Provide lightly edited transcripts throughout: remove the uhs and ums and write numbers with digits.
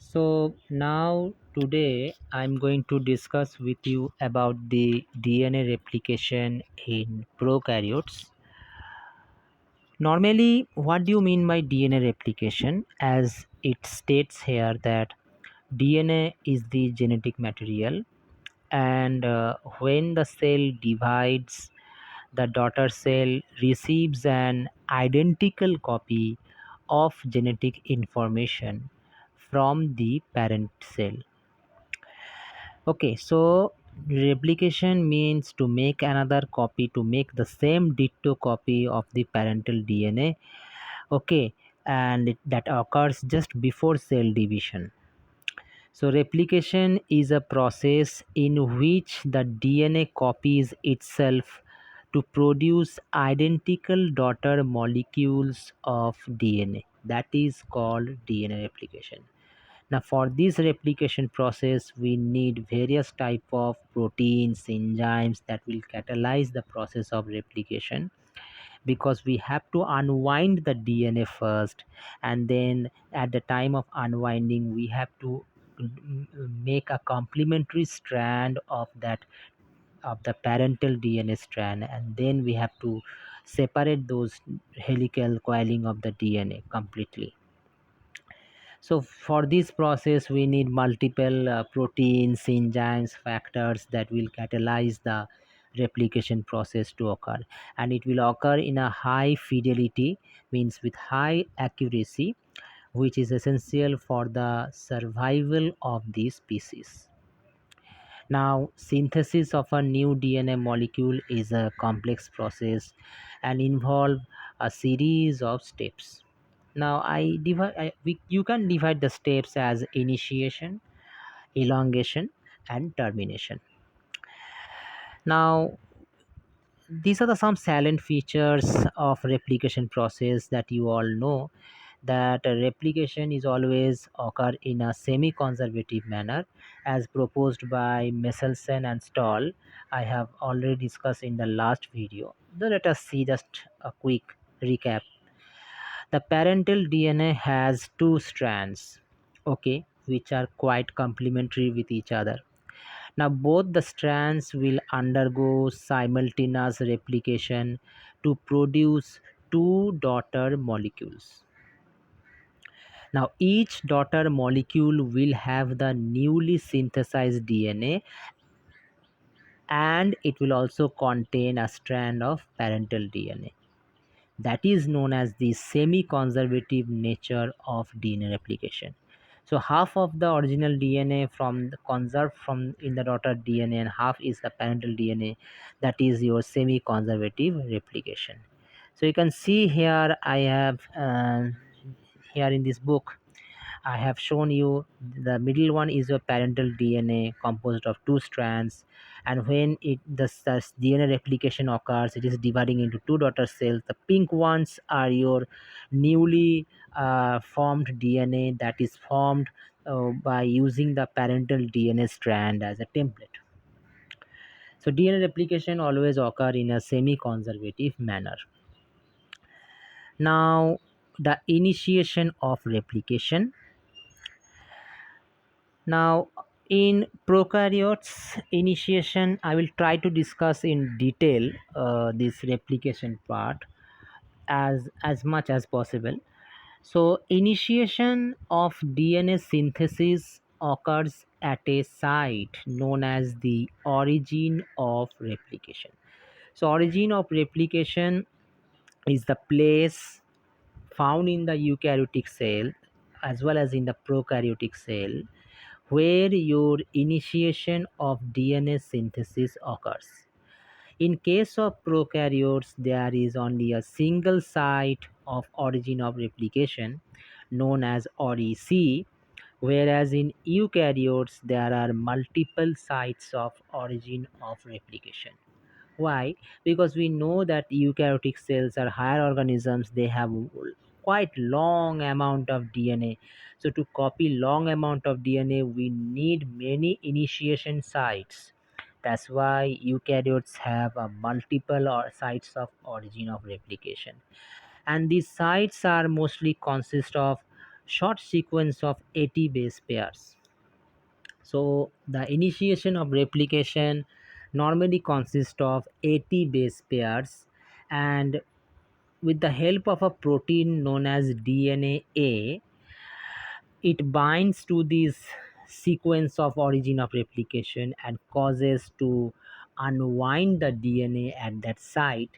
So now today I'm going to discuss with you about the DNA replication in prokaryotes. Normally, what do you mean by DNA replication? As it states here that DNA is the genetic material, and when the cell divides, the daughter cell receives an identical copy of genetic information from the parent cell. Okay, so replication means to make another copy, to make the same ditto copy of the parental DNA. Okay, and that occurs just before cell division. So replication is a process in which the DNA copies itself to produce identical daughter molecules of DNA. That is called DNA replication. Now for this replication process, we need various type of proteins, enzymes that will catalyze the process of replication, because we have to unwind the DNA first, and then at the time of unwinding we have to make a complementary strand of the parental DNA strand, and then we have to separate those helical coiling of the DNA completely. So for this process, we need multiple proteins, enzymes, factors that will catalyze the replication process to occur, and it will occur in a high fidelity, means with high accuracy, which is essential for the survival of the species. Now, synthesis of a new DNA molecule is a complex process and involve a series of steps. Now, you can divide the steps as initiation, elongation, and termination. Now, these are the some silent features of replication process that you all know, that replication is always occur in a semi-conservative manner as proposed by Messelson and Stoll. I have already discussed in the last video. So let us see just a quick recap. The parental DNA has two strands, okay, which are quite complementary with each other. Now both the strands will undergo simultaneous replication to produce two daughter molecules. Now each daughter molecule will have the newly synthesized DNA, and it will also contain a strand of parental DNA. That is known as the semi-conservative nature of DNA replication. So half of the original DNA from the conserved from in the daughter DNA, and half is the parental DNA. That is your semi-conservative replication. So you can see here I have here in this book I have shown you the middle one is your parental DNA composed of two strands, and when the DNA replication occurs, it is dividing into two daughter cells. The pink ones are your newly formed DNA that is formed by using the parental DNA strand as a template. So DNA replication always occur in a semi-conservative manner. Now, the initiation of replication. Now, in prokaryotes initiation, I will try to discuss in detail this replication part as much as possible. So, initiation of DNA synthesis occurs at a site known as the origin of replication. So, origin of replication is the place found in the eukaryotic cell as well as in the prokaryotic cell where your initiation of DNA synthesis occurs. In case of prokaryotes, there is only a single site of origin of replication known as ORIC, whereas in eukaryotes there are multiple sites of origin of replication. Why? Because we know that eukaryotic cells are higher organisms. They have quite long amount of DNA. So to copy long amount of DNA, we need many initiation sites. That's why eukaryotes have a multiple or sites of origin of replication. And these sites are mostly consist of short sequence of 80 base pairs. So the initiation of replication normally consists of 80 base pairs, and with the help of a protein known as DNA, it binds to this sequence of origin of replication and causes to unwind the DNA at that site,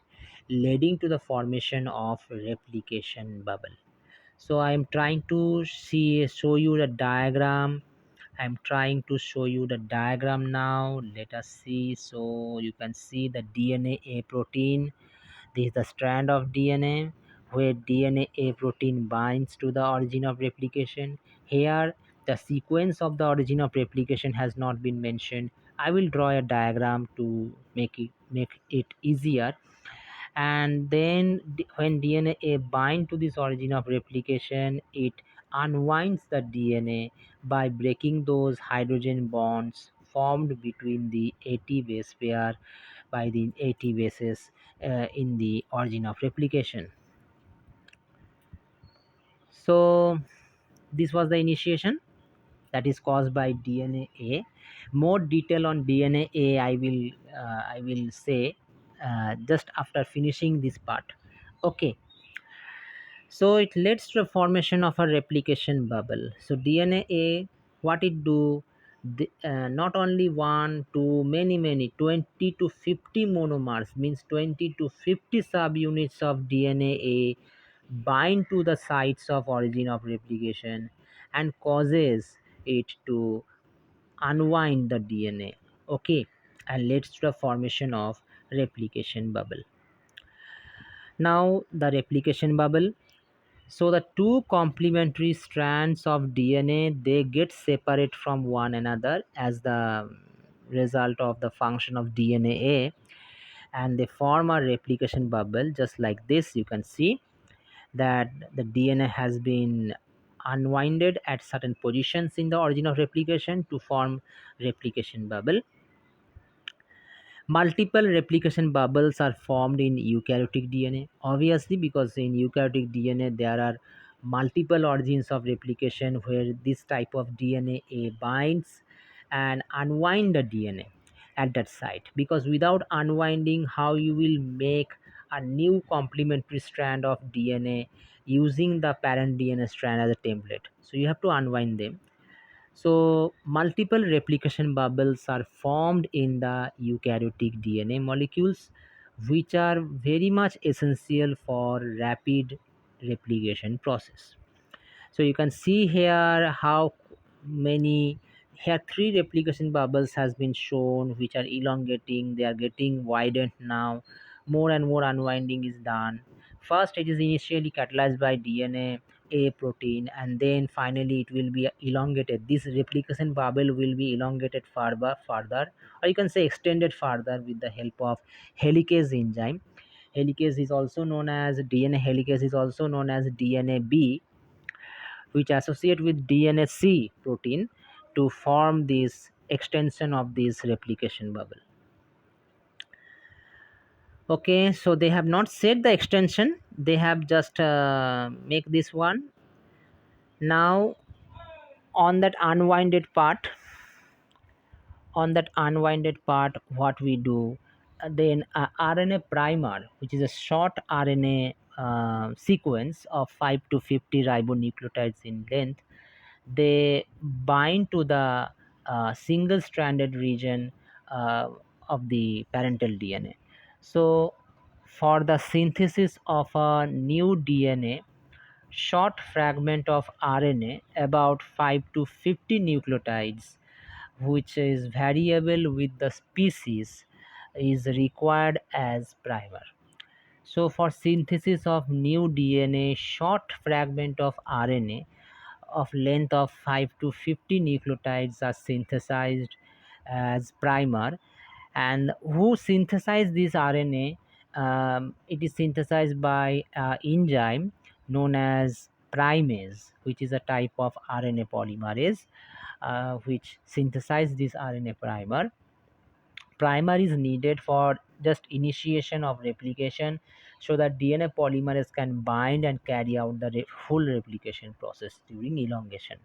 leading to the formation of replication bubble. So I am trying to show you the diagram. I'm trying to show you the diagram now. Let us see. So you can see the DNA protein. This is the strand of DNA where DNA protein binds to the origin of replication. Here, the sequence of the origin of replication has not been mentioned. I will draw a diagram to make it easier. And then when DNA bind to this origin of replication, it unwinds the DNA by breaking those hydrogen bonds formed between the 80 base pair by the 80 bases in the origin of replication. So this was the initiation that is caused by DNA. More detail on DNA I will say just after finishing this part. Okay, so it leads to the formation of a replication bubble. So DNA, what it do, not only one, two, many 20 to 50 monomers, means 20 to 50 subunits of DNA bind to the sites of origin of replication and causes it to unwind the DNA. Okay, and leads to the formation of replication bubble. Now the replication bubble, so the two complementary strands of DNA, they get separate from one another as the result of the function of DNA, and they form a replication bubble just like this. You can see that the DNA has been unwinded at certain positions in the origin of replication to form replication bubble. Multiple replication bubbles are formed in eukaryotic DNA, obviously, because in eukaryotic DNA there are multiple origins of replication where this type of DNA binds and unwind the DNA at that site. Because without unwinding, how you will make a new complementary strand of DNA using the parent DNA strand as a template? So you have to unwind them. So, multiple replication bubbles are formed in the eukaryotic DNA molecules, which are very much essential for rapid replication process. So you can see here how many, here three replication bubbles has been shown which are elongating, they are getting widened now, more and more unwinding is done. First it is initially catalyzed by DNA protein, and then finally it will be elongated. This replication bubble will be elongated further, or you can say extended further with the help of helicase enzyme. Helicase is also known as DNA helicase, is also known as DNA-B, which associate with DNA-C protein to form this extension of this replication bubble. Okay, so they have not set the extension, they have just make this one. Now on that unwinded part, what we do, then RNA primer, which is a short RNA sequence of 5 to 50 ribonucleotides in length, they bind to the single stranded region uh, of the parental DNA. So for the synthesis of a new DNA, short fragment of RNA about 5 to 50 nucleotides, which is variable with the species, is required as primer. So for synthesis of new DNA, short fragment of RNA of length of 5 to 50 nucleotides are synthesized as primer. And who synthesize this RNA? It is synthesized by enzyme known as primase, which is a type of RNA polymerase which synthesize this RNA primer. Primer is needed for just initiation of replication, so that DNA polymerase can bind and carry out the full replication process during elongation.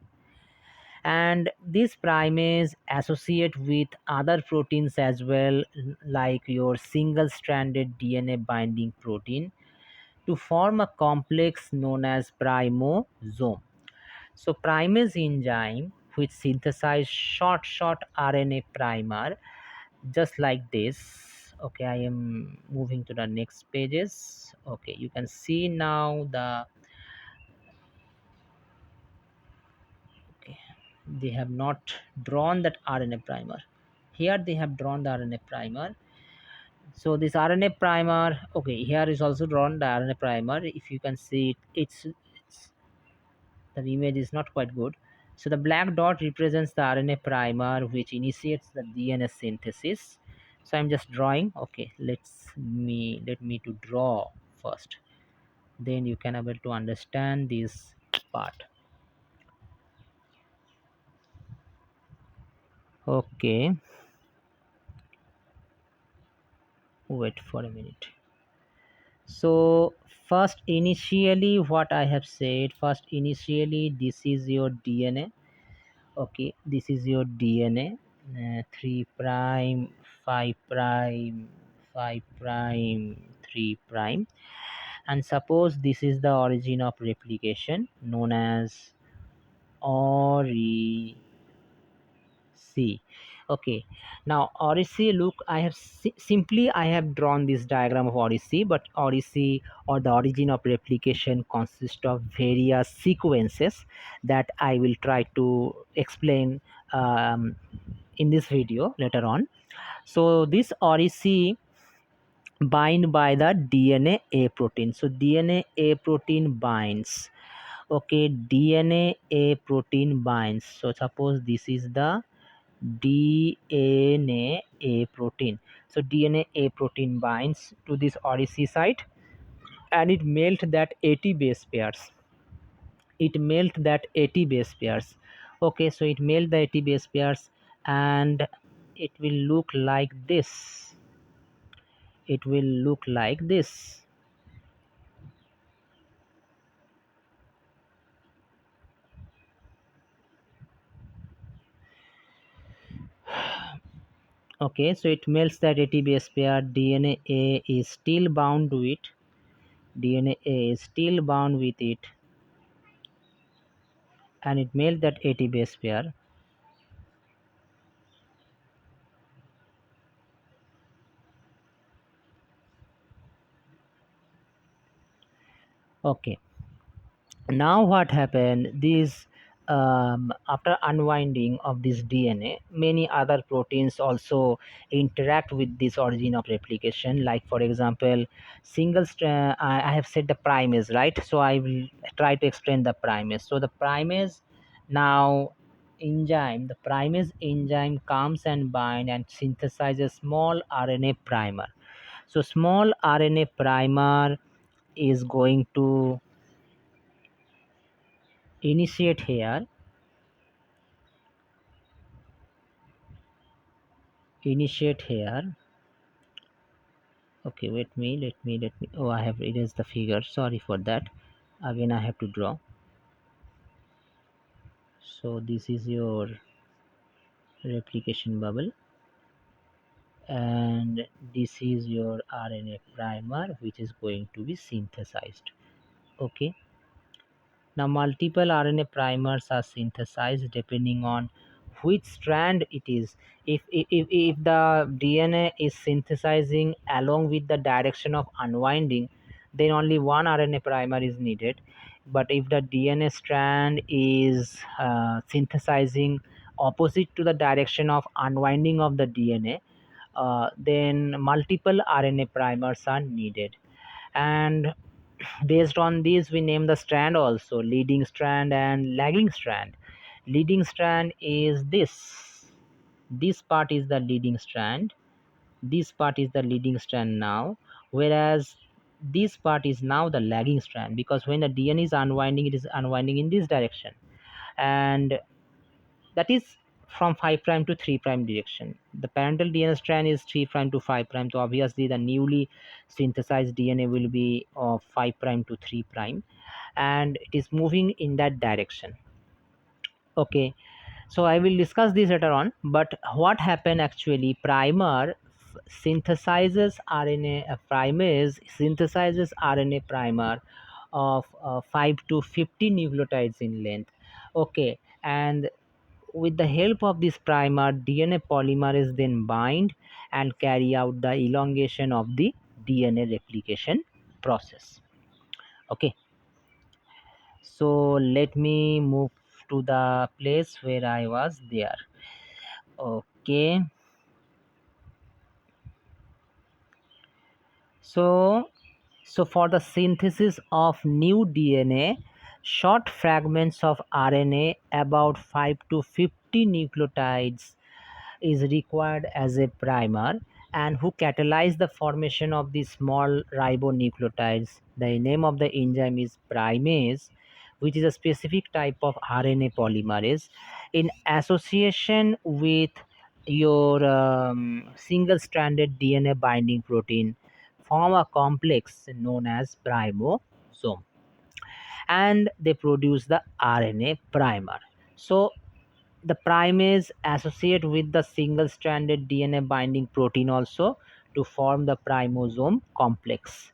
And these primases associate with other proteins as well, like your single stranded DNA binding protein, to form a complex known as primosome. So primase enzyme which synthesize short RNA primer just like this. Okay, I am moving to the next pages. Okay, you can see now the, okay, they have not drawn that RNA primer. Here they have drawn the RNA primer. So this RNA primer, okay, here is also drawn the RNA primer. If you can see it, it's the image is not quite good. So the black dot represents the RNA primer which initiates the DNA synthesis. So I'm just drawing. Okay, let me to draw first. Then you can able to understand this part. Okay, wait for a minute. So first initially what I have said, first initially this is your DNA. Okay, this is your DNA, 3 prime, 5 prime, 5 prime, 3 prime, and suppose this is the origin of replication known as ori C. Okay, now Odyssey, look, I have simply I have drawn this diagram of Odyssey, but Odyssey or the origin of replication consists of various sequences that I will try to explain in this video later on. So this Odyssey bind by the DNA A protein. So DNA A protein binds. Okay, DNA A protein binds. So suppose this is the DNA A protein. So DNA A protein binds to this Odyssey site and it melt that 80 base pairs. It melt that 80 base pairs. Okay, so it melt the 80 base pairs and it will look like this. It will look like this. Okay, so it melts that 80 base pair. DNA A is still bound to it. DNA A is still bound with it and it melts that 80 base pair. Okay, now what happened, this after unwinding of this DNA, many other proteins also interact with this origin of replication, like for example I have said the primase, right? So I will try to explain the primase. So the primase now enzyme, the primase enzyme comes and bind and synthesizes small RNA primer. So small RNA primer is going to initiate here, initiate here. Okay, let me, oh, I have erased the figure, sorry for that. Again I have to draw. So this is your replication bubble and this is your RNA primer which is going to be synthesized. Okay, now multiple RNA primers are synthesized depending on which strand it is. If the DNA is synthesizing along with the direction of unwinding, then only one RNA primer is needed. But if the DNA strand is synthesizing opposite to the direction of unwinding of the DNA, then multiple RNA primers are needed. And based on these we name the strand also, leading strand and lagging strand. Leading strand is this part is the leading strand, this part is the leading strand now, whereas this part is now the lagging strand, because when the DNA is unwinding, it is unwinding in this direction, and that is from 5 prime to 3 prime direction. The parental DNA strand is 3 prime to 5 prime, so obviously the newly synthesized DNA will be of 5 prime to 3 prime, and it is moving in that direction. Okay, so I will discuss this later on. But what happened actually, synthesizes RNA, primase synthesizes RNA primer of 5 to 50 nucleotides in length. Okay, and with the help of this primer, DNA polymerase then bind and carry out the elongation of the DNA replication process. Okay, so let me move to the place where I was there. Okay, so for the synthesis of new DNA, short fragments of RNA about 5 to 50 nucleotides is required as a primer, and who catalyze the formation of the small ribonucleotides. The name of the enzyme is primase, which is a specific type of RNA polymerase in association with your single stranded DNA binding protein, form a complex known as primosome, and they produce the RNA primer. So the primase associate with the single stranded DNA binding protein also to form the primosome complex.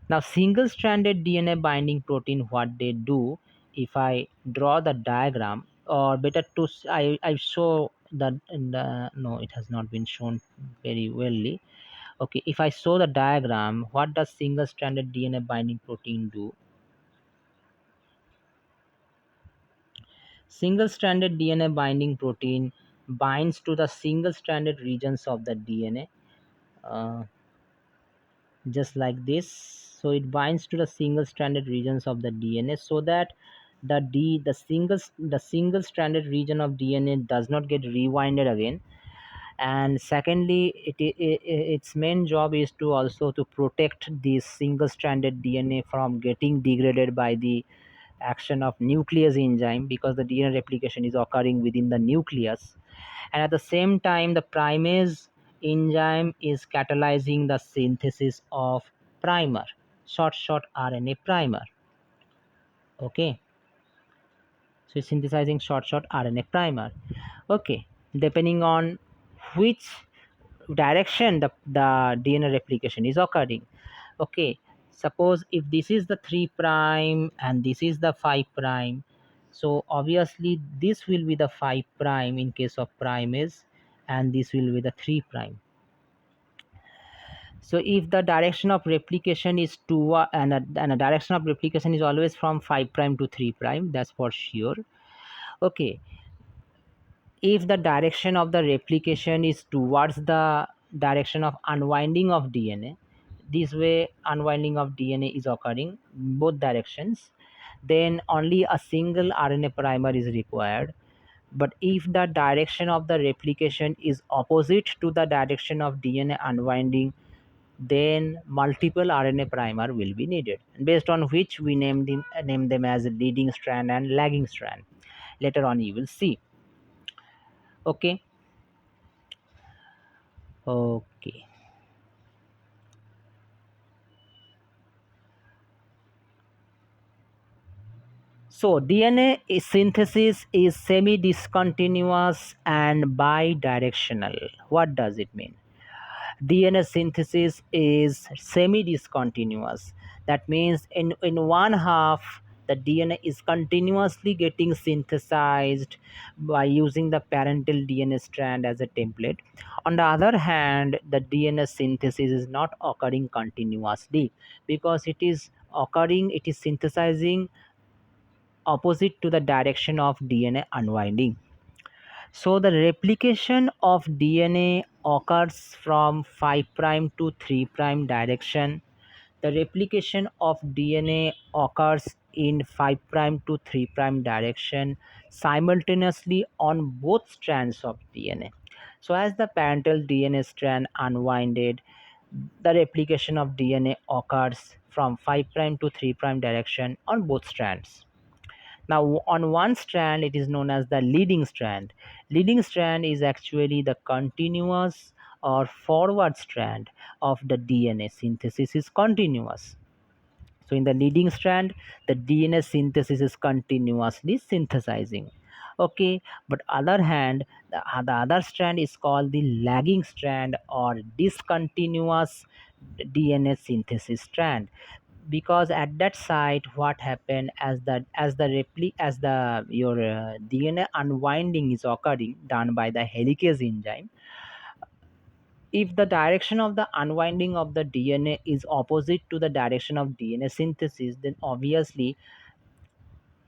Now single stranded DNA binding protein, what they do, if I draw the diagram, or better to I show that in the, no, it has not been shown very wellly. Okay, if I show the diagram, what does single stranded DNA binding protein do? Single-stranded DNA binding protein binds to the single-stranded regions of the DNA, uh, just like this. So it binds to the single-stranded regions of the DNA, so that the single-stranded region of DNA does not get rewinded again. And secondly, its main job is to also to protect this single-stranded DNA from getting degraded by the action of nuclease enzyme, because the DNA replication is occurring within the nucleus, and at the same time the primase enzyme is catalyzing the synthesis of primer, short RNA primer. Okay, so it's synthesizing short RNA primer. Okay, depending on which direction the DNA replication is occurring. Okay, suppose if this is the 3 prime and this is the 5 prime, so obviously this will be the 5 prime in case of primase, and this will be the 3 prime. So if the direction of replication is and a direction of replication is always from 5 prime to 3 prime, that's for sure. Okay, if the direction of the replication is towards the direction of unwinding of DNA, this way unwinding of DNA is occurring both directions, then only a single RNA primer is required. But if the direction of the replication is opposite to the direction of DNA unwinding, then multiple RNA primer will be needed, based on which we name them as leading strand and lagging strand. Later on you will see. Okay. Okay. So DNA synthesis is semi-discontinuous and bidirectional. What does it mean? DNA synthesis is semi-discontinuous. That means in one half the DNA is continuously getting synthesized by using the parental DNA strand as a template. On the other hand, the DNA synthesis is not occurring continuously, because it is synthesizing opposite to the direction of DNA unwinding. So the replication of DNA occurs from 5 prime to 3 prime direction. The replication of DNA occurs in 5 prime to 3 prime direction simultaneously on both strands of DNA. So as the parental DNA strand unwinded, the replication of DNA occurs from 5 prime to 3 prime direction on both strands. Now, on one strand, it is known as the leading strand. Leading strand is actually the continuous or forward strand of the DNA synthesis is continuous. So, in the leading strand, the DNA synthesis is continuously synthesizing. Okay, but other hand, the other strand is called the lagging strand or discontinuous DNA synthesis strand, because at that site what happened, as the your DNA unwinding is occurring done by the helicase enzyme. If the direction of the unwinding of the DNA is opposite to the direction of DNA synthesis, then obviously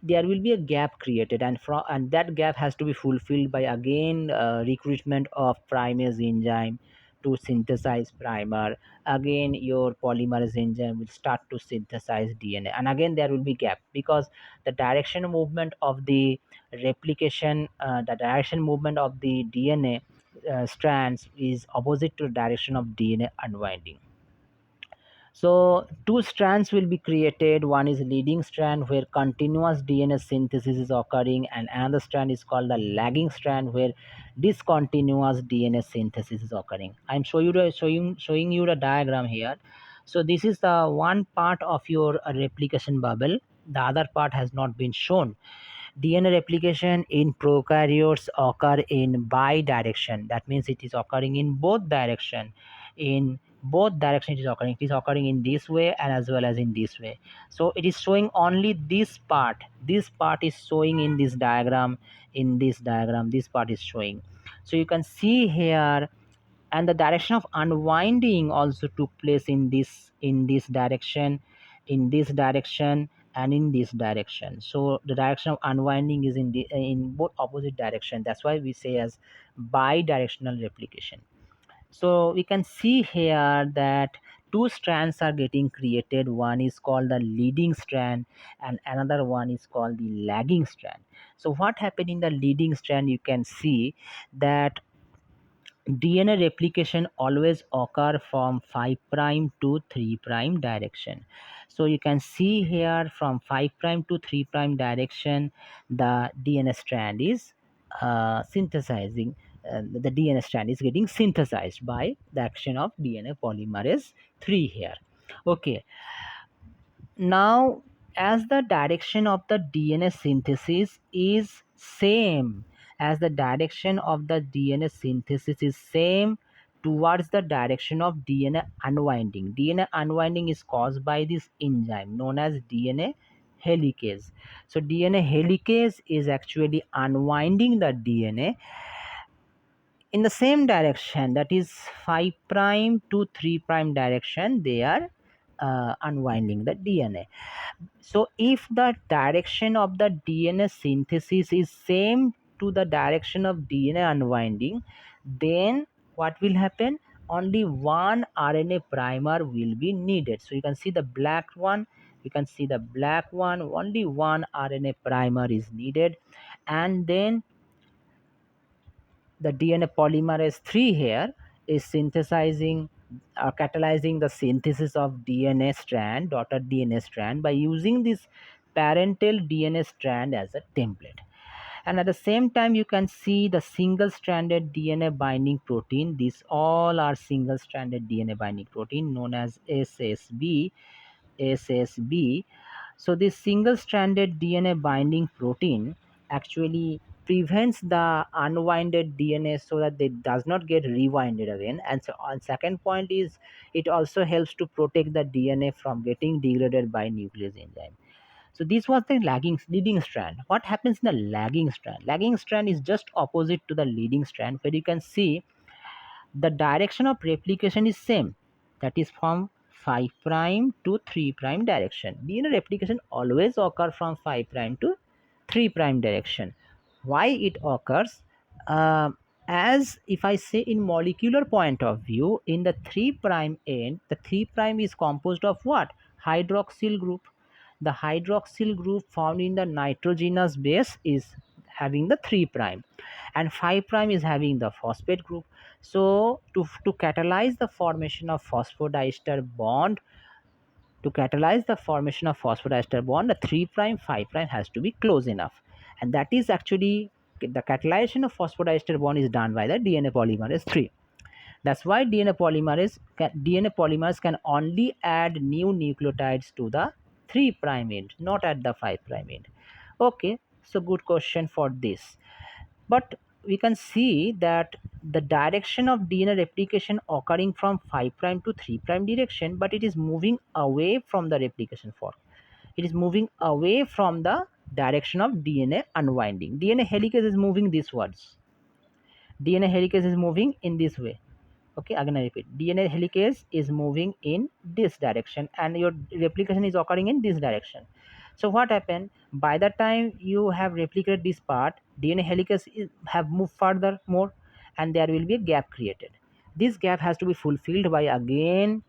there will be a gap created, and that gap has to be fulfilled by again recruitment of primase enzyme to synthesize primer. Again your polymerase enzyme will start to synthesize DNA, and again there will be gap because the direction movement of the replication, the direction movement of the DNA strands is opposite to the direction of DNA unwinding. So two strands will be created. One is leading strand where continuous DNA synthesis is occurring, and another strand is called the lagging strand where discontinuous DNA synthesis is occurring. I'm showing you the diagram here. So this is the one part of your replication bubble. The other part has not been shown. DNA replication in prokaryotes occur in bidirection. That means it is occurring in both direction. In both directions it is occurring. It is occurring in this way and as well as in this way. So it is showing only this part. This part is showing in this diagram. In this diagram, this part is showing. So you can see here, and the direction of unwinding also took place in this direction, in this direction, and in this direction. So the direction of unwinding is in both opposite direction. That's why we say as bidirectional replication. So we can see here that two strands are getting created. One is called the leading strand and another one is called the lagging strand. So what happened in the leading strand, you can see that DNA replication always occur from 5 prime to 3 prime direction. So you can see here from 5 prime to 3 prime direction, the DNA strand is synthesizing. The DNA strand is getting synthesized by the action of DNA polymerase 3 here. Okay, now as the direction of the DNA synthesis is same, as the direction of the DNA synthesis is same towards the direction of DNA unwinding. DNA unwinding is caused by this enzyme known as DNA helicase. So DNA helicase is actually unwinding the DNA in the same direction, that is 5 prime to 3 prime direction. They are unwinding the DNA. So if the direction of the DNA synthesis is same to the direction of DNA unwinding, then what will happen? Only one RNA primer will be needed. So you can see the black one, you can see the black one, only one RNA primer is needed, and then the DNA polymerase 3 here is synthesizing, catalyzing the synthesis of DNA strand, dotted DNA strand, by using this parental DNA strand as a template. And at the same time, you can see the single stranded DNA binding protein. These all are single stranded DNA binding protein known as SSB. So this single stranded DNA binding protein actually prevents the unwinded DNA so that it does not get rewinded again. And so on second point is it also helps to protect the DNA from getting degraded by nuclease enzyme. So this was the leading strand. What happens in the lagging strand? Lagging strand is just opposite to the leading strand, where you can see the direction of replication is same, that is from 5 prime to 3 prime direction. DNA replication always occur from 5 prime to 3 prime direction. Why it occurs? Uh, as if I say in molecular point of view, in the 3 prime end, the 3 prime is composed of what? Hydroxyl group. The hydroxyl group found in the nitrogenous base is having the 3 prime, and 5 prime is having the phosphate group. So to catalyze the formation of phosphodiester bond, to catalyze the formation of phosphodiester bond, the 3 prime 5 prime has to be close enough, and that is actually the catalyzation of phosphodiester bond is done by the DNA polymerase 3. That's why DNA polymers can only add new nucleotides to the 3 prime end, not at the 5 prime end. Okay, so good question for this. But we can see that the direction of DNA replication occurring from 5 prime to 3 prime direction, but it is moving away from the replication fork. It is moving away from the direction of DNA unwinding. DNA helicase is moving this wards. DNA helicase is moving in this way. Okay, again I repeat, DNA helicase is moving in this direction and your replication is occurring in this direction. So what happened, by the time you have replicated this part, DNA helicase have moved further more, and there will be a gap created. This gap has to be fulfilled by again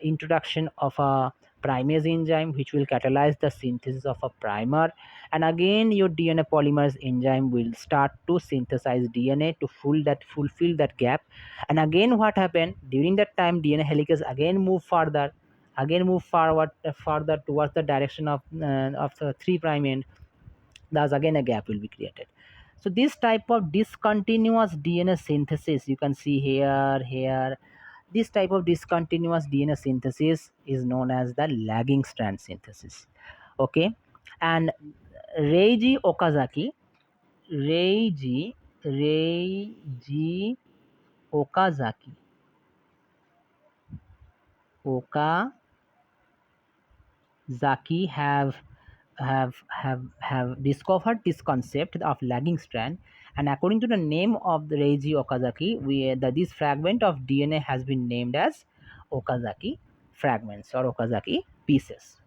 introduction of a primase enzyme which will catalyze the synthesis of a primer, and again your DNA polymerase enzyme will start to synthesize DNA to fulfill that gap. And again what happened during that time, DNA helicase again move further, again move forward further towards the direction of the 3 prime end. Thus again a gap will be created. So this type of discontinuous DNA synthesis you can see here, this type of discontinuous DNA synthesis is known as the lagging strand synthesis. Okay, and Reiji Okazaki, Reiji Reiji Okazaki Okazaki have discovered this concept of lagging strand, and according to the name of the Reiji Okazaki, this fragment of DNA has been named as Okazaki fragments or Okazaki pieces.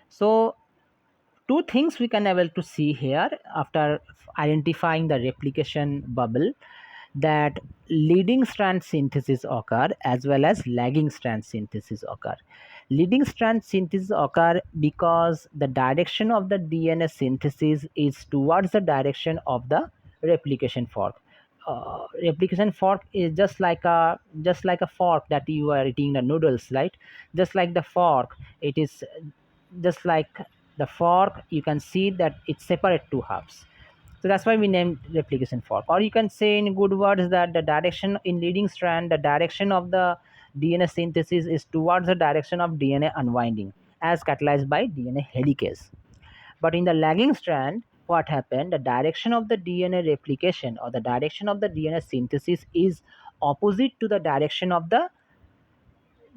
So two things we can able to see here after identifying the replication bubble, that leading strand synthesis occur as well as lagging strand synthesis occur. Leading strand synthesis occur because the direction of the DNA synthesis is towards the direction of the replication fork. Replication fork is just like a fork that you are eating the noodles, right? Just like the fork, it is just like the fork. You can see that it's separate two halves, so that's why we named replication fork. Or you can say in good words that the direction in leading strand, the direction of the DNA synthesis is towards the direction of DNA unwinding as catalyzed by DNA helicase. But in the lagging strand, what happened? The direction of the DNA replication or the direction of the DNA synthesis is opposite to the direction of the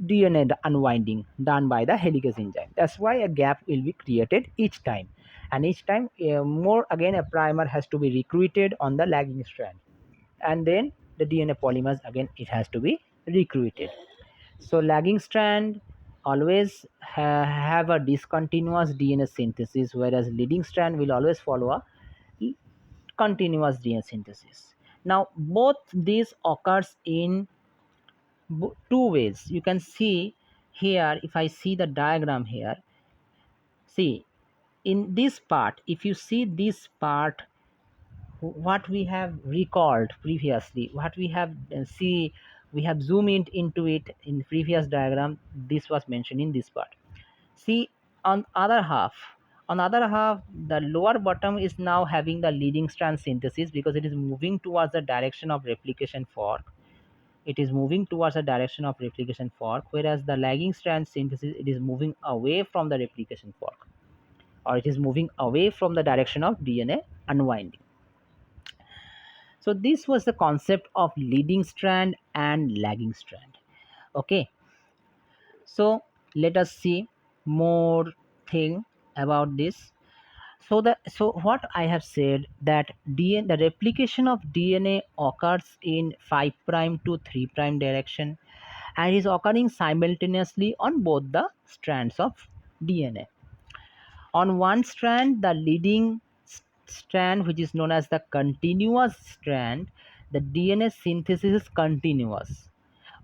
DNA unwinding done by the helicase enzyme. That's why a gap will be created each time. And each time, more again, a primer has to be recruited on the lagging strand. And then the DNA polymers, again, it has to be recruited. So lagging strand always have a discontinuous DNA synthesis, whereas leading strand will always follow a continuous DNA synthesis. Now, both these occurs in two ways. You can see here, if I see the diagram here, see in this part, if you see this part, what we have recalled previously, what we have see, we have zoomed into it in previous diagram. This was mentioned in this part. See, on other half, the lower bottom is now having the leading strand synthesis because it is moving towards the direction of replication fork. It is moving towards the direction of replication fork, whereas the lagging strand synthesis, it is moving away from the replication fork, or it is moving away from the direction of DNA unwinding. So this was the concept of leading strand and lagging strand. Okay, so let us see more thing about this. So what I have said, that the replication of DNA occurs in 5 prime to 3 prime direction and is occurring simultaneously on both the strands of DNA. On one strand, the leading strand, which is known as the continuous strand, the DNA synthesis is continuous.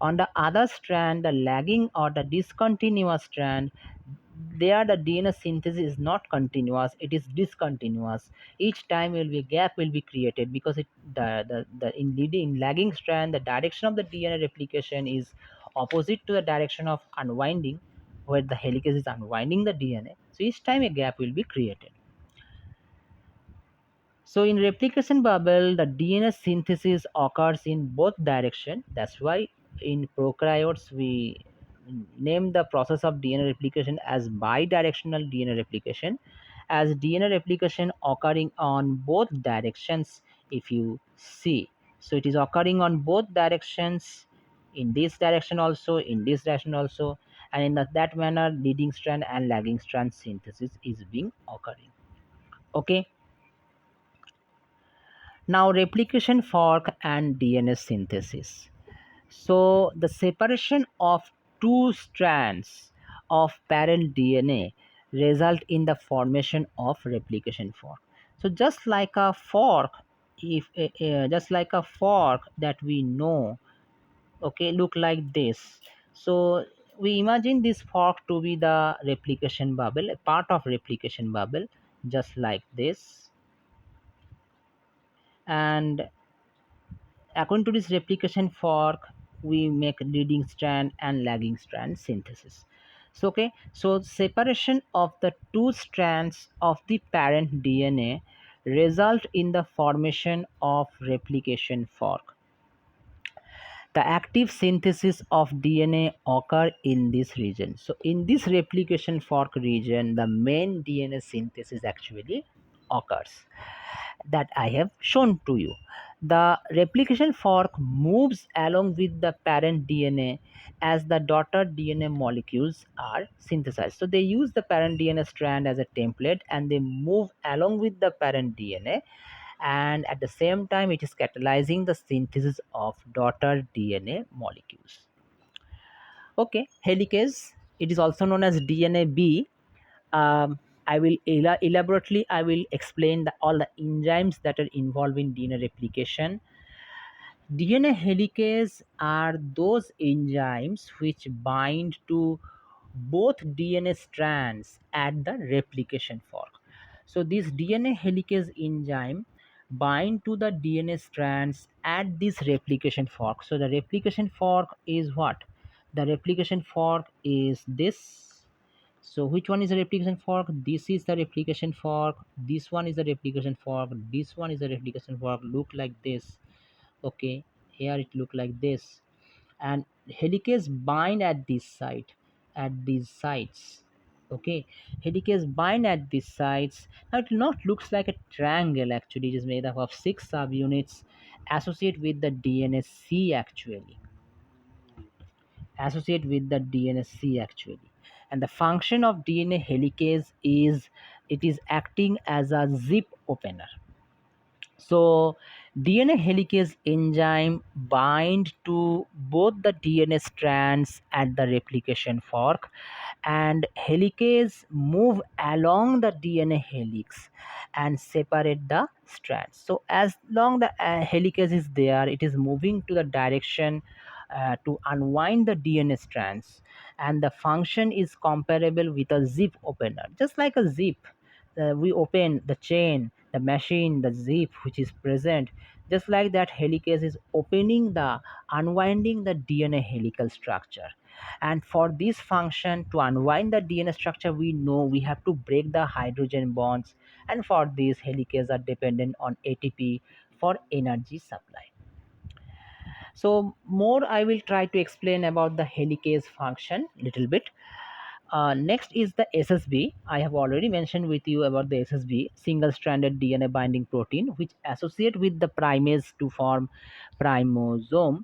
On the other strand, the lagging or the discontinuous strand, there the DNA synthesis is not continuous, it is discontinuous. Each time will be a gap will be created because the in lagging strand, the direction of the DNA replication is opposite to the direction of unwinding, where the helicase is unwinding the DNA. So each time a gap will be created. So in replication bubble, the DNA synthesis occurs in both direction. That's why in prokaryotes we name the process of DNA replication as bidirectional DNA replication, as DNA replication occurring on both directions. If you see, so it is occurring on both directions, in this direction also, in this direction also, and in that manner, leading strand and lagging strand synthesis is being occurring. Okay. Now, replication fork and DNA synthesis. So, the separation of two strands of parent DNA result in the formation of replication fork. So, just like a fork, if just like a fork that we know, okay, look like this. So, we imagine this fork to be the replication bubble, a part of replication bubble, just like this, and according to this replication fork, we make leading strand and lagging strand synthesis. So, okay, so separation of the two strands of the parent DNA result in the formation of replication fork. The active synthesis of DNA occur in this region. So in this replication fork region, the main DNA synthesis actually occurs, that I have shown to you. The replication fork moves along with the parent DNA as the daughter DNA molecules are synthesized. So they use the parent DNA strand as a template and they move along with the parent DNA, and at the same time it is catalyzing the synthesis of daughter DNA molecules. Okay, helicase, it is also known as DNA B. I will elaborately I will explain all the enzymes that are involved in DNA replication. DNA helicase are those enzymes which bind to both DNA strands at the replication fork. So this DNA helicase enzyme bind to the DNA strands at this replication fork. So the replication fork is what? The replication fork is this. So which one is the replication fork? This is the replication fork. This one is the replication fork. This one is the replication fork. Look like this. Okay, here it look like this, and helicase bind at this site, at these sites. Okay, helicase bind at these sites. Now it not looks like a triangle. Actually, it is made up of 6 subunits associate with the DNSC actually, associate with the DNSC actually. And the function of DNA helicase is it is acting as a zip opener. So DNA helicase enzyme bind to both the DNA strands at the replication fork, and helicase move along the DNA helix and separate the strands. So as long the helicase is there, it is moving to the direction to unwind the DNA strands, and the function is comparable with a zip opener, just like a zip. We open the chain, the machine, the zip which is present, just like that helicase is opening the unwinding the DNA helical structure. And for this function to unwind the DNA structure, we know we have to break the hydrogen bonds, and for this helicase are dependent on ATP for energy supply. So more I will try to explain about the helicase function little bit. Next is the SSB. I have already mentioned with you about the SSB, single-stranded DNA binding protein, which associate with the primase to form primosome.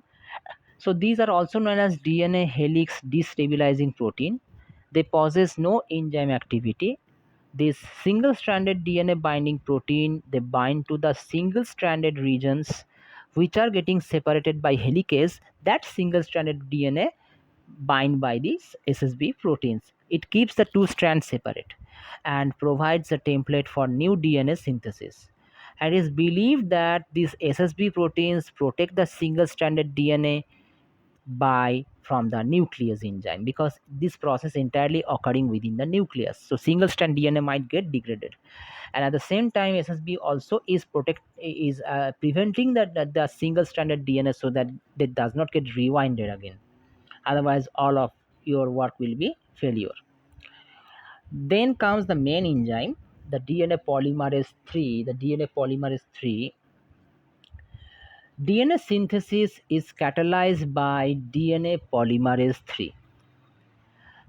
So these are also known as DNA helix destabilizing protein. They possess no enzyme activity. This single-stranded DNA binding protein, they bind to the single-stranded regions which are getting separated by helicase. That single-stranded DNA bind by these SSB proteins. It keeps the two strands separate and provides a template for new DNA synthesis. And it is believed that these SSB proteins protect the single-stranded DNA by from the nucleus enzyme, because this process entirely occurring within the nucleus. So single strand DNA might get degraded, and at the same time SSB also is preventing the single stranded DNA so that it does not get rewinded again. Otherwise all of your work will be failure. Then comes the main enzyme, the DNA polymerase 3. The DNA polymerase 3, DNA synthesis is catalyzed by DNA polymerase 3.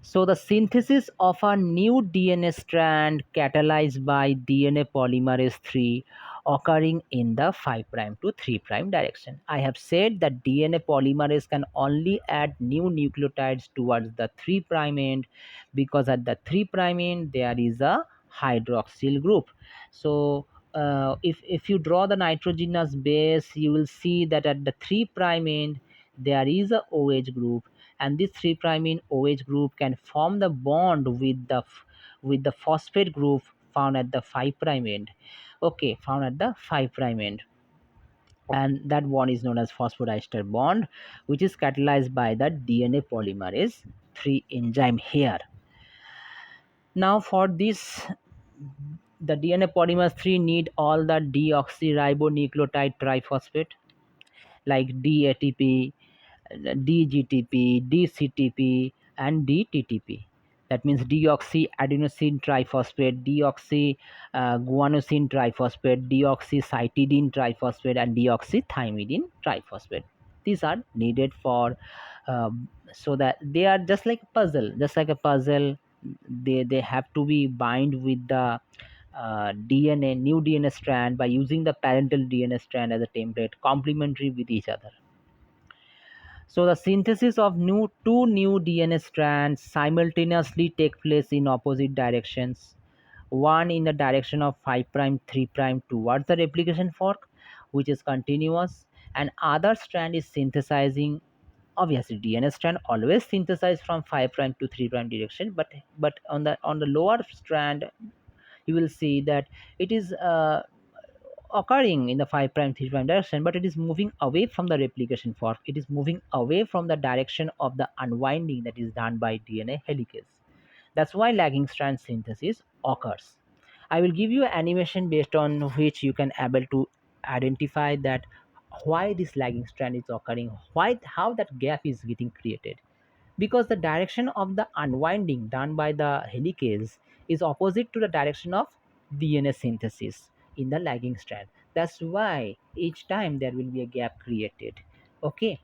So the synthesis of a new DNA strand catalyzed by DNA polymerase 3 occurring in the 5' to 3' direction. I have said that DNA polymerase can only add new nucleotides towards the 3' end, because at the 3' end there is a hydroxyl group. So if you draw the nitrogenous base, you will see that at the 3' end there is a OH group, and this 3' in OH group can form the bond with the phosphate group found at the 5' end. Okay, found at the 5' end, and that bond is known as phosphodiester bond, which is catalyzed by the DNA polymerase 3 enzyme here. Now for this, the DNA polymerase 3 need all the deoxyribonucleotide triphosphate like DATP, DGTP, DCTP, and DTTP. That means deoxyadenosine triphosphate, deoxyguanosine triphosphate, deoxycytidine triphosphate, and deoxythymidine triphosphate. These are needed for so that they are just like a puzzle, They have to be bind with the DNA, new DNA strand, by using the parental DNA strand as a template, complementary with each other. So the synthesis of two new DNA strands simultaneously take place in opposite directions. One in the direction of 5', 3' towards the replication fork, which is continuous, and other strand is synthesizing. Obviously, DNA strand always synthesize from 5' to 3' direction, but on the lower strand, you will see that it is occurring in the 5' 3' direction, but it is moving away from the replication fork. It is moving away from the direction of the unwinding that is done by DNA helicase. That's why lagging strand synthesis occurs. I will give you an animation based on which you can able to identify that why this lagging strand is occurring, why how that gap is getting created, because the direction of the unwinding done by the helicase is opposite to the direction of DNA synthesis in the lagging strand. That's why each time there will be a gap created. Okay.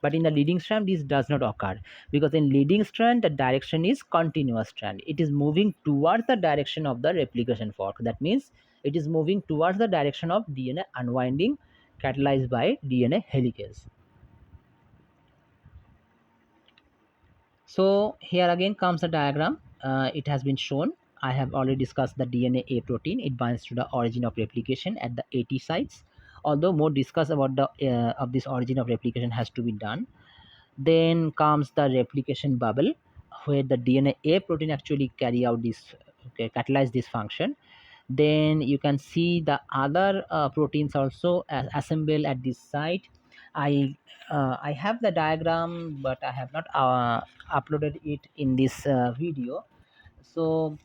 But in the leading strand, this does not occur, because in leading strand, the direction is continuous strand. It is moving towards the direction of the replication fork. That means it is moving towards the direction of DNA unwinding catalyzed by DNA helicase. So here again comes the diagram. It has been shown. I have already discussed the DNA A protein. It binds to the origin of replication at the AT sites. Although more discuss about the of this origin of replication has to be done. Then comes the replication bubble, where the DNA A protein actually carry out this, okay, catalyze this function. Then you can see the other proteins also assemble at this site. I have the diagram, but I have not uploaded it in this video. So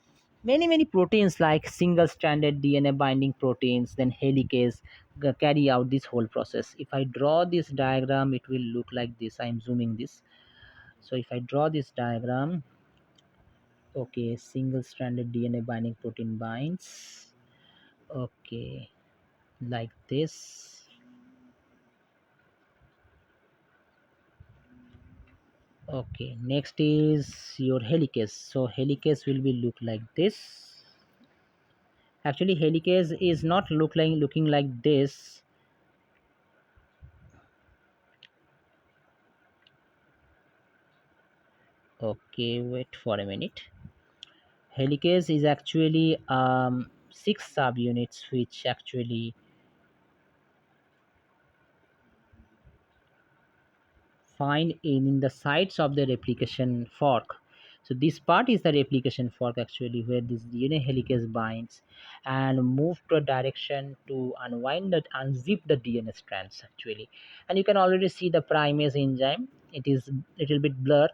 many proteins like single stranded DNA binding proteins, then helicase, carry out this whole process. If I draw this diagram, it will look like this. I am zooming this. So if I draw this diagram, okay, single stranded DNA binding protein binds, okay, like this. Okay, next is your helicase. So helicase will be look like this. Actually, helicase is not looking like this. Okay, wait for a minute. Helicase is actually 6 subunits which actually find in the sides of the replication fork. So this part is the replication fork actually, where this DNA helicase binds and move to a direction to unwind that, unzip the DNA strands actually. And you can already see the primase enzyme. It is little bit blurred,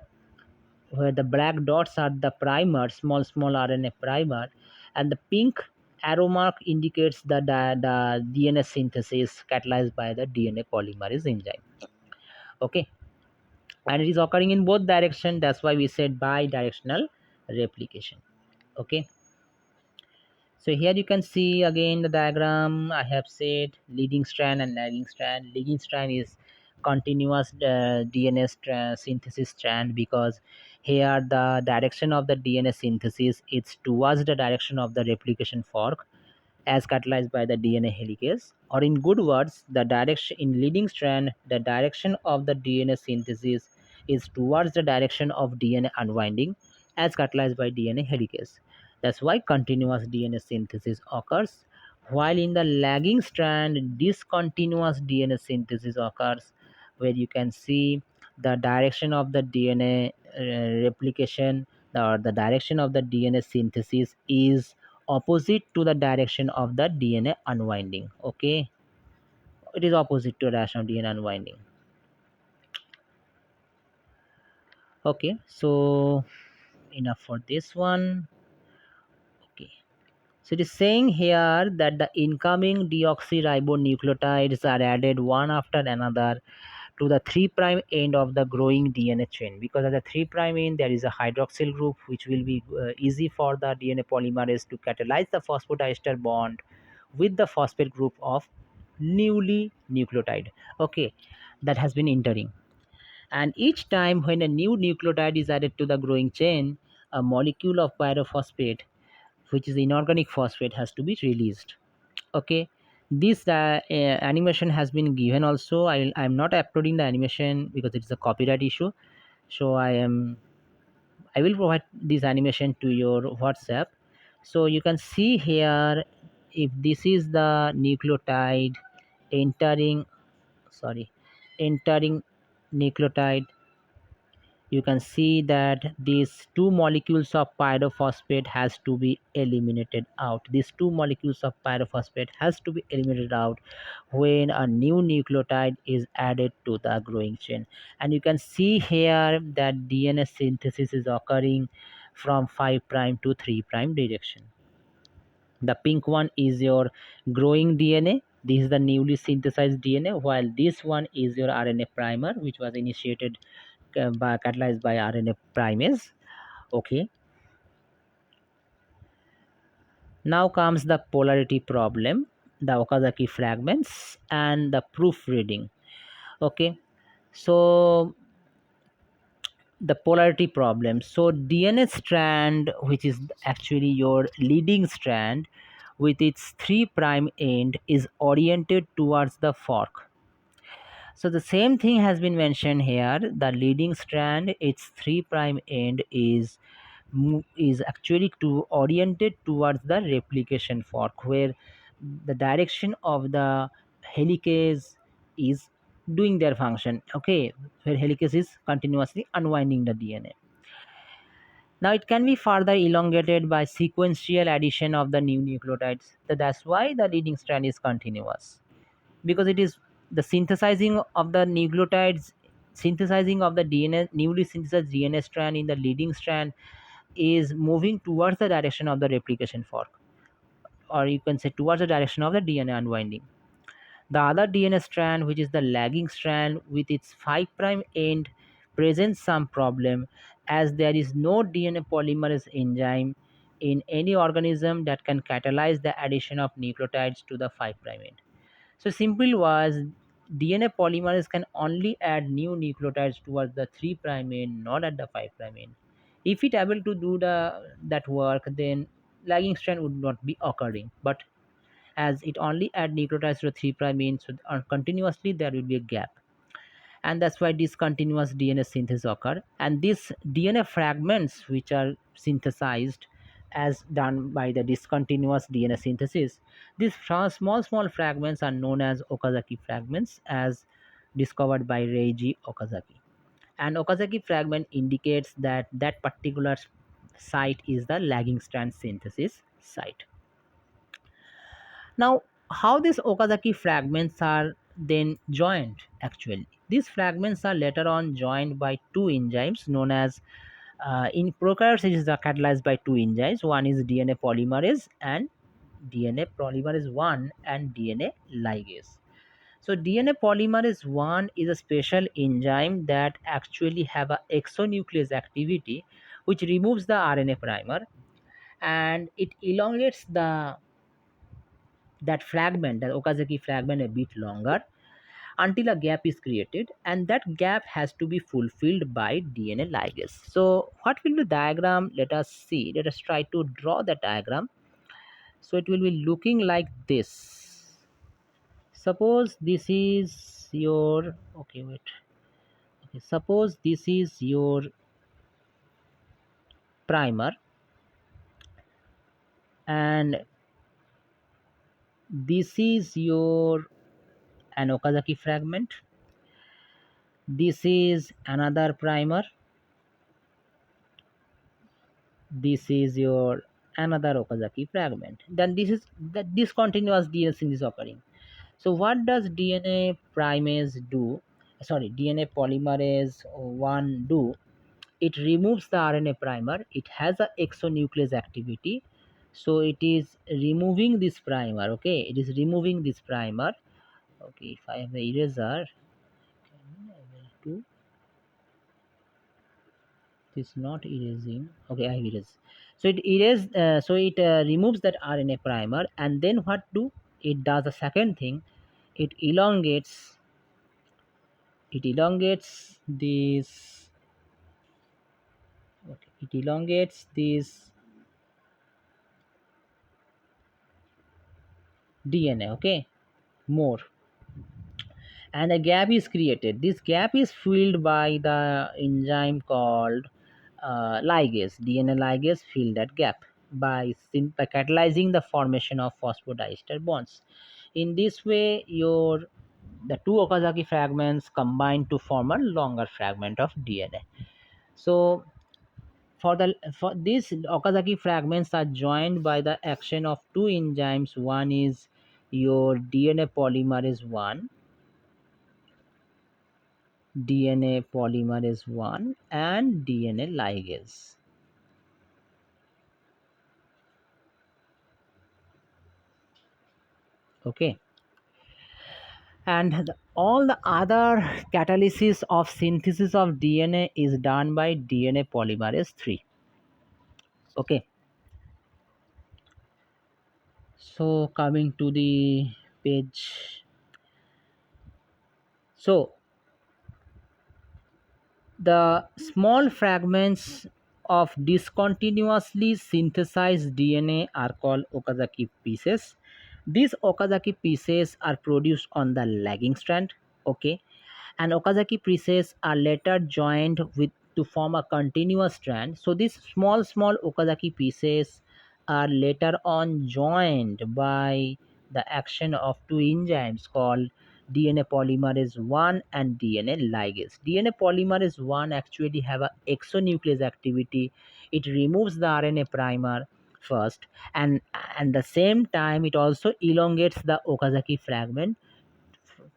where the black dots are the primer, small RNA primer, and the pink arrow mark indicates the DNA synthesis catalyzed by the DNA polymerase enzyme. Okay. and it is occurring in both direction. That's why we said bi-directional replication. Okay, so here you can see again the diagram. I have said leading strand and lagging strand. Leading strand is continuous DNA synthesis strand, because here the direction of the DNA synthesis is towards the direction of the replication fork as catalyzed by the DNA helicase, or in good words, the direction in leading strand, the direction of the DNA synthesis is towards the direction of DNA unwinding as catalyzed by DNA helicase. That's why continuous DNA synthesis occurs, while in the lagging strand, discontinuous DNA synthesis occurs, where you can see the direction of the DNA replication, or the direction of the DNA synthesis is opposite to the direction of the DNA unwinding. Okay, it is opposite to the direction of DNA unwinding. Okay, so enough for this one. Okay, so it is saying here that the incoming deoxyribonucleotides are added one after another to the 3' end of the growing DNA chain, because at the 3' end there is a hydroxyl group which will be easy for the DNA polymerase to catalyze the phosphodiester bond with the phosphate group of newly nucleotide. Okay, that has been entering, and each time when a new nucleotide is added to the growing chain, a molecule of pyrophosphate, which is inorganic phosphate, has to be released. Okay, this animation has been given also. I'm not uploading the animation because it's a copyright issue, so I will provide this animation to your WhatsApp. So you can see here, if this is the nucleotide entering, sorry, entering nucleotide, you can see that these two molecules of pyrophosphate has to be eliminated out. These two molecules of pyrophosphate has to be eliminated out when a new nucleotide is added to the growing chain. And you can see here that DNA synthesis is occurring from 5' to 3' direction. The pink one is your growing DNA. This is the newly synthesized DNA, while this one is your RNA primer, which was initiated catalyzed by RNA primase. Okay, now comes the polarity problem, the Okazaki fragments, and the proofreading. Okay, so the polarity problem. So DNA strand, which is actually your leading strand, with its 3' end, is oriented towards the fork. So the same thing has been mentioned here. The leading strand, its 3' end is actually to oriented towards the replication fork, where the direction of the helicase is doing their function. Okay, where helicase is continuously unwinding the DNA. Now it can be further elongated by sequential addition of the new nucleotides. So that's why the leading strand is continuous, because it is the synthesizing of the nucleotides, synthesizing of the DNA, newly synthesized DNA strand in the leading strand is moving towards the direction of the replication fork, or you can say towards the direction of the DNA unwinding. The other DNA strand, which is the lagging strand with its 5' end, presents some problem, as there is no DNA polymerase enzyme in any organism that can catalyze the addition of nucleotides to the 5' end. So simple was, DNA polymerase can only add new nucleotides towards the 3' end, not at the 5' end. If it able to do that work, then lagging strand would not be occurring. But as it only add nucleotides to the 3' end, so continuously there will be a gap, and that's why discontinuous DNA synthesis occur. And these DNA fragments which are synthesized as done by the discontinuous DNA synthesis, these small fragments are known as Okazaki fragments, as discovered by Reiji Okazaki. And Okazaki fragment indicates that that particular site is the lagging strand synthesis site. Now, how these Okazaki fragments are then joined actually? These fragments are later on joined by two enzymes known as, in prokaryotes it is catalyzed by two enzymes. One is DNA polymerase and DNA polymerase 1 and DNA ligase. So DNA polymerase 1 is a special enzyme that actually have a exonuclease activity which removes the RNA primer, and it elongates that fragment, that Okazaki fragment, a bit longer until a gap is created, and that gap has to be fulfilled by DNA ligase. So what will the diagram? Let us see. Let us try to draw the diagram. So it will be looking like this. Suppose this is your, okay, wait. Okay, suppose this is your primer, and this is your an Okazaki fragment. This is another primer. This is your another Okazaki fragment. Then this is that discontinuous DNA synthesis occurring. So what does DNA primase do? Sorry, DNA polymerase 1 do? It removes the RNA primer. It has a exonuclease activity. So it is removing this primer. Okay, it is removing this primer. Okay, if I have the eraser, I will do. It is not erasing. Okay, I erase. So it removes that RNA primer, and then what do it does? The second thing, it elongates. It elongates this. Okay, it elongates this DNA. Okay, more, and a gap is created. This gap is filled by the enzyme called ligase. DNA ligase fill that gap by catalyzing the formation of phosphodiester bonds. In this way, the two Okazaki fragments combine to form a longer fragment of DNA. So for these Okazaki fragments are joined by the action of two enzymes. One is your DNA polymerase 1, DNA polymerase 1, and DNA ligase. Okay, and all the other catalysis of synthesis of DNA is done by DNA polymerase 3. Okay, so coming to the page. So the small fragments of discontinuously synthesized DNA are called Okazaki pieces. These Okazaki pieces are produced on the lagging strand. Okay, and Okazaki pieces are later joined with to form a continuous strand. So these small Okazaki pieces are later on joined by the action of two enzymes called DNA polymerase 1 and DNA ligase. DNA polymerase 1 actually have a exonuclease activity. It removes the RNA primer first, and at the same time it also elongates the Okazaki fragment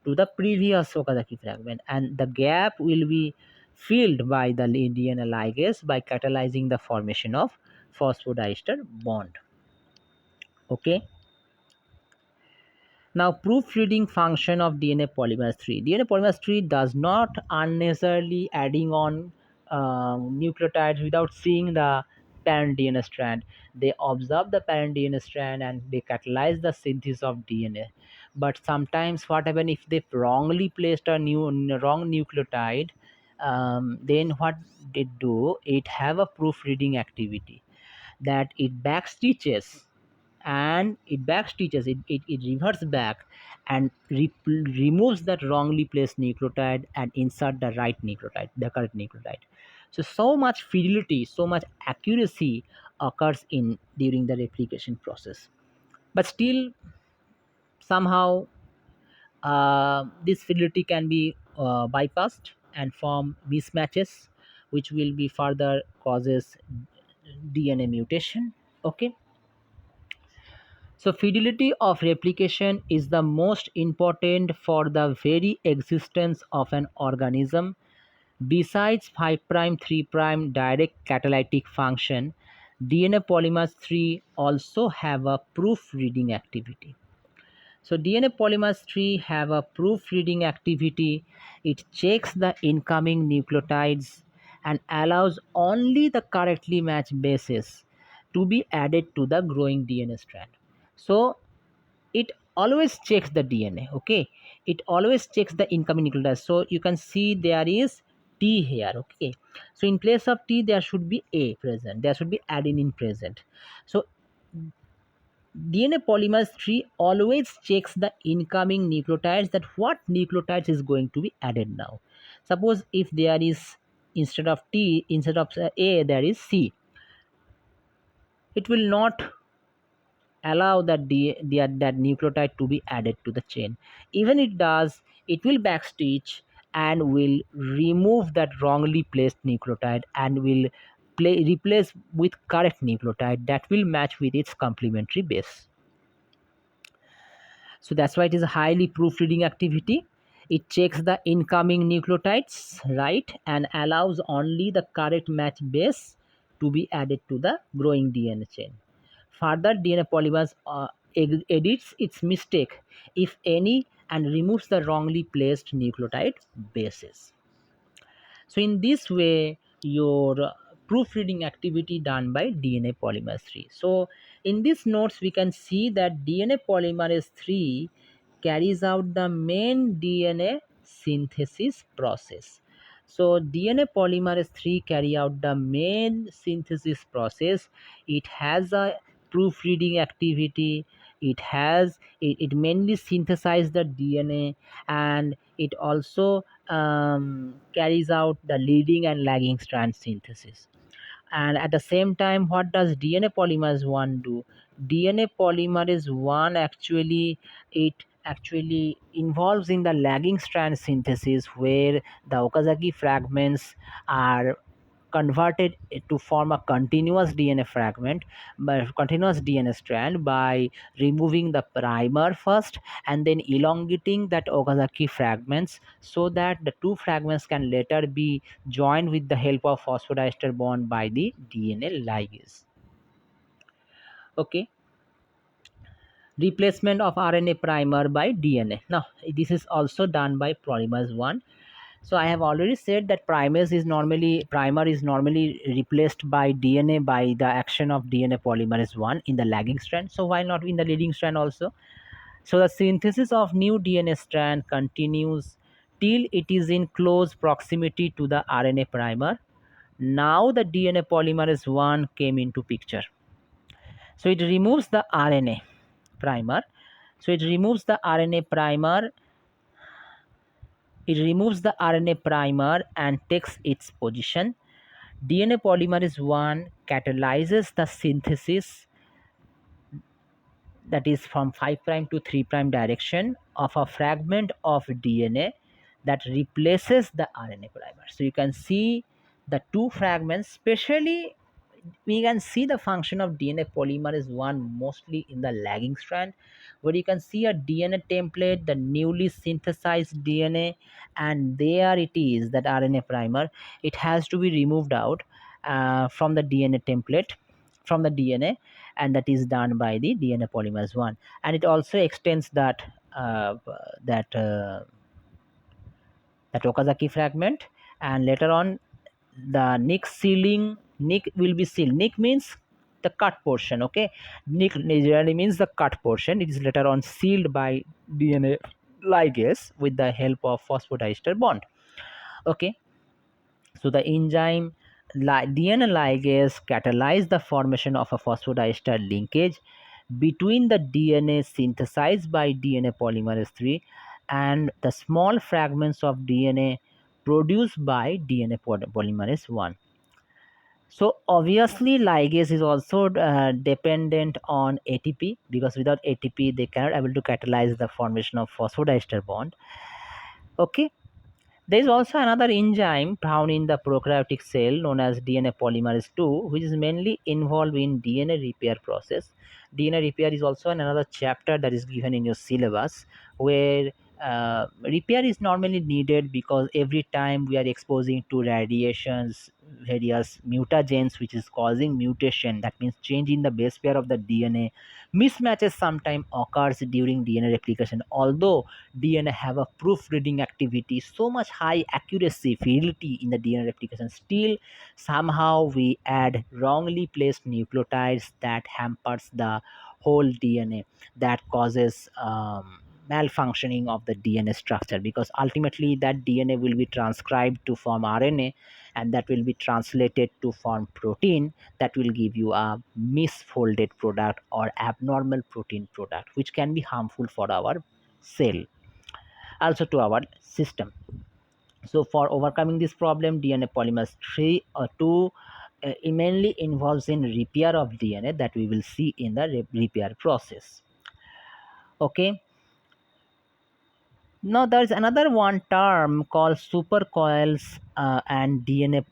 to the previous Okazaki fragment, and the gap will be filled by the DNA ligase by catalyzing the formation of phosphodiester bond. Okay. Now, proofreading function of DNA polymerase 3. DNA polymerase 3 does not unnecessarily adding on nucleotides without seeing the parent DNA strand. They observe the parent DNA strand and they catalyze the synthesis of DNA. But sometimes what happens if they wrongly placed a wrong nucleotide, then what they do, it have a proofreading activity that it backstitches, and it reverts back and removes that wrongly placed nucleotide and insert the right nucleotide, the correct nucleotide. So much fidelity, so much accuracy occurs in during the replication process. But still somehow this fidelity can be bypassed and form mismatches, which will be further causes DNA mutation. Okay. So fidelity of replication is the most important for the very existence of an organism. Besides 5' 3' direct catalytic function, DNA polymerase 3 also have a proofreading activity. So DNA polymerase 3 have a proofreading activity. It checks the incoming nucleotides and allows only the correctly matched bases to be added to the growing DNA strand. So it always checks the DNA. Okay, it always checks the incoming nucleotides. So you can see there is T here. Okay, so in place of T there should be A present. There should be adenine present. So DNA polymerase 3 always checks the incoming nucleotides, that what nucleotides is going to be added now. Suppose if there is, instead of T, instead of A, there is C, it will not allow that nucleotide to be added to the chain. Even it does, it will backstitch and will remove that wrongly placed nucleotide and will replace with correct nucleotide that will match with its complementary base. So that's why it is a highly proofreading activity. It checks the incoming nucleotides, right, and allows only the correct match base to be added to the growing DNA chain. Further, DNA polymerase edits its mistake, if any, and removes the wrongly placed nucleotide bases. So in this way, your proofreading activity done by DNA polymerase 3. So in these notes, we can see that DNA polymerase 3 carries out the main DNA synthesis process. So DNA polymerase 3 carry out the main synthesis process. It has a proofreading activity. It mainly synthesizes the DNA, and it also carries out the leading and lagging strand synthesis. And at the same time, what does DNA polymerase 1 do? DNA polymerase 1 actually involves in the lagging strand synthesis, where the Okazaki fragments are converted to form a continuous DNA fragment, by continuous DNA strand, by removing the primer first and then elongating that Okazaki fragments, so that the two fragments can later be joined with the help of phosphodiester bond by the DNA ligase. Okay, replacement of RNA primer by DNA. Now this is also done by polymerase 1. So I have already said that primer is normally replaced by DNA by the action of DNA polymerase 1 in the lagging strand. So why not in the leading strand also? So the synthesis of new DNA strand continues till it is in close proximity to the RNA primer. Now the DNA polymerase 1 came into picture. So it removes the RNA primer. So it removes the RNA primer. It removes the RNA primer and takes its position. DNA polymerase 1 catalyzes the synthesis, that is from 5' to 3' direction, of a fragment of DNA that replaces the RNA primer. So you can see the two fragments, especially we can see the function of DNA polymerase 1 mostly in the lagging strand, where you can see a DNA template, the newly synthesized DNA, and there it is, that RNA primer. It has to be removed out from the DNA template, from the DNA, and that is done by the DNA polymerase 1. And it also extends uh, that uh, that Okazaki fragment, and later on the nick will be sealed. Nick means the cut portion. Okay, nick generally means the cut portion. It is later on sealed by DNA ligase with the help of phosphodiester bond. Okay, so the enzyme DNA ligase catalyze the formation of a phosphodiester linkage between the DNA synthesized by DNA polymerase 3 and the small fragments of DNA produced by DNA polymerase 1. So obviously ligase is also dependent on ATP, because without ATP they cannot able to catalyze the formation of phosphodiester bond. Okay, there is also another enzyme found in the prokaryotic cell known as DNA polymerase 2, which is mainly involved in DNA repair process. DNA repair is also another chapter that is given in your syllabus, where repair is normally needed because every time we are exposing to radiations, various mutagens which is causing mutation, that means change in the base pair of the DNA, Mismatches sometimes occurs during DNA replication. Although DNA have a proofreading activity, so much high accuracy, fidelity in the DNA replication, still somehow we add wrongly placed nucleotides that hampers the whole DNA, that causes malfunctioning of the DNA structure, because ultimately that DNA will be transcribed to form RNA, and that will be translated to form protein, that will give you a misfolded product or abnormal protein product, which can be harmful for our cell, also to our system. So for overcoming this problem, DNA polymerase 3 or 2 mainly involves in repair of DNA, that we will see in the repair process. Okay. Now there is another one term called supercoils and DNA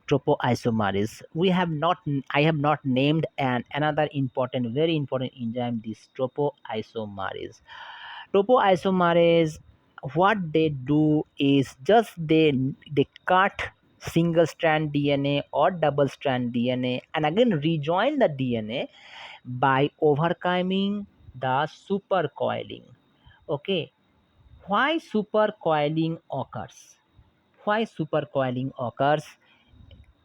topoisomerase. We have not, I have not named another important, very important enzyme, this topoisomerase. Topoisomerase, what they do is just they cut single strand DNA or double strand DNA and again rejoin the DNA by overcoming the supercoiling. Okay, why supercoiling occurs? Why supercoiling occurs?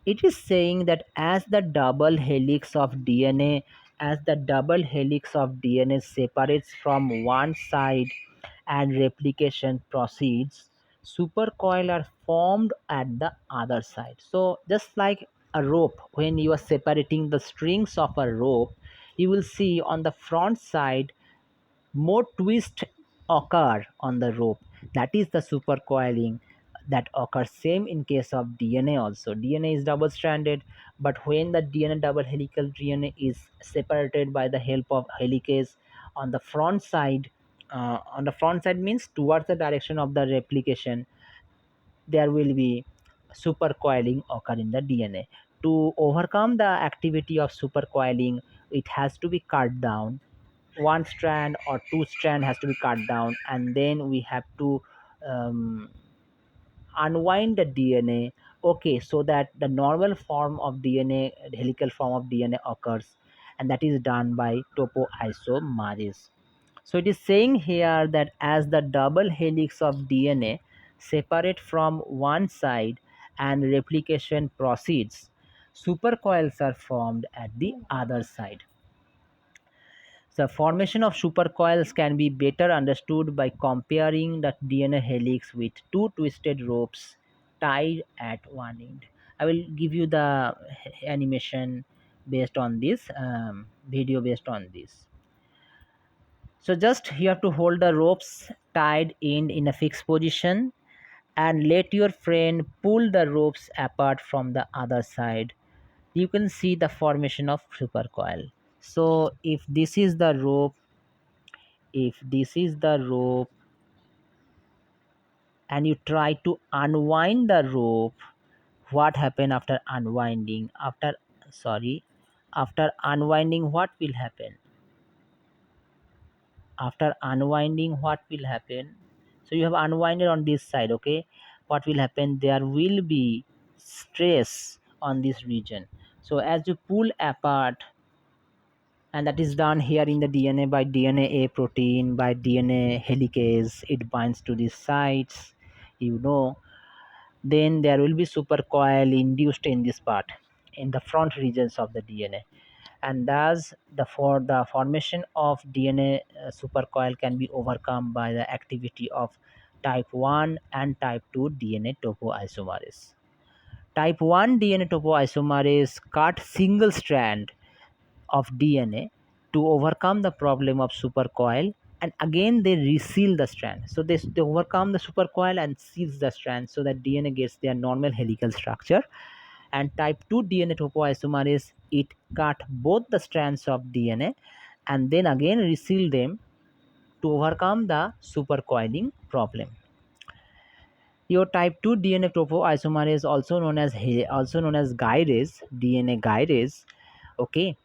It is saying that as the double helix of DNA, as the double helix of DNA separates from one side and replication proceeds, supercoil are formed at the other side. So just like a rope, when you are separating the strings of a rope, you will see on the front side more twists occur on the rope. That is the supercoiling that occurs. Same in case of DNA also. DNA is double stranded, but when the DNA double helical DNA is separated by the help of helicase on the front side, on the front side means towards the direction of the replication, there will be supercoiling occur in the DNA. To overcome the activity of supercoiling, it has to be cut down. One strand or two strand has to be cut down, and then we have to um, unwind the DNA. Okay, so that the normal form of DNA, helical form of DNA occurs, and that is done by topoisomerase. So it is saying here that as the double helix of DNA separate from one side and replication proceeds, supercoils are formed at the other side. The formation of supercoils can be better understood by comparing the DNA helix with two twisted ropes tied at one end. I will give you the animation based on this, video based on this. So just you have to hold the ropes tied in a fixed position and let your friend pull the ropes apart from the other side. You can see the formation of supercoil. So if this is the rope and you try to unwind the rope, what happen after unwinding? After unwinding, what will happen? After unwinding, what will happen? So you have unwinded on this side. Okay, what will happen? There will be stress on this region. So as you pull apart, and that is done here in the DNA by DNA A protein, by DNA helicase, it binds to these sites, you know. Then there will be supercoil induced in this part, in the front regions of the DNA, and thus the formation of DNA supercoil can be overcome by the activity of type 1 and type 2 DNA topoisomerase. Type 1 DNA topoisomerase cut single strand of DNA to overcome the problem of supercoil, and again they reseal the strand. So they overcome the supercoil and seals the strand so that DNA gets their normal helical structure. And type 2 DNA topoisomerase, it cut both the strands of DNA and then again reseal them to overcome the supercoiling problem. Your type 2 DNA topoisomerase, also known as gyrase, DNA gyrase. Okay,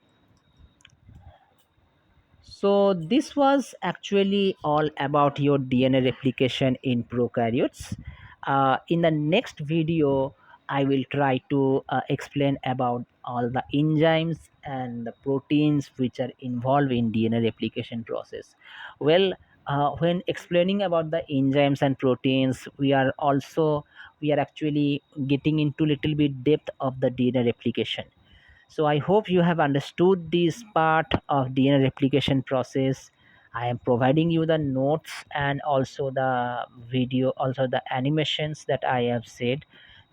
so this was actually all about your DNA replication in prokaryotes. In the next video, I will try to explain about all the enzymes and the proteins which are involved in DNA replication process. Well, when explaining about the enzymes and proteins, we are actually getting into little bit depth of the DNA replication. So I hope you have understood this part of DNA replication process. I am providing you the notes and also the video, also the animations that I have said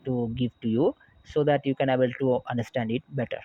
to give to you, so that you can able to understand it better.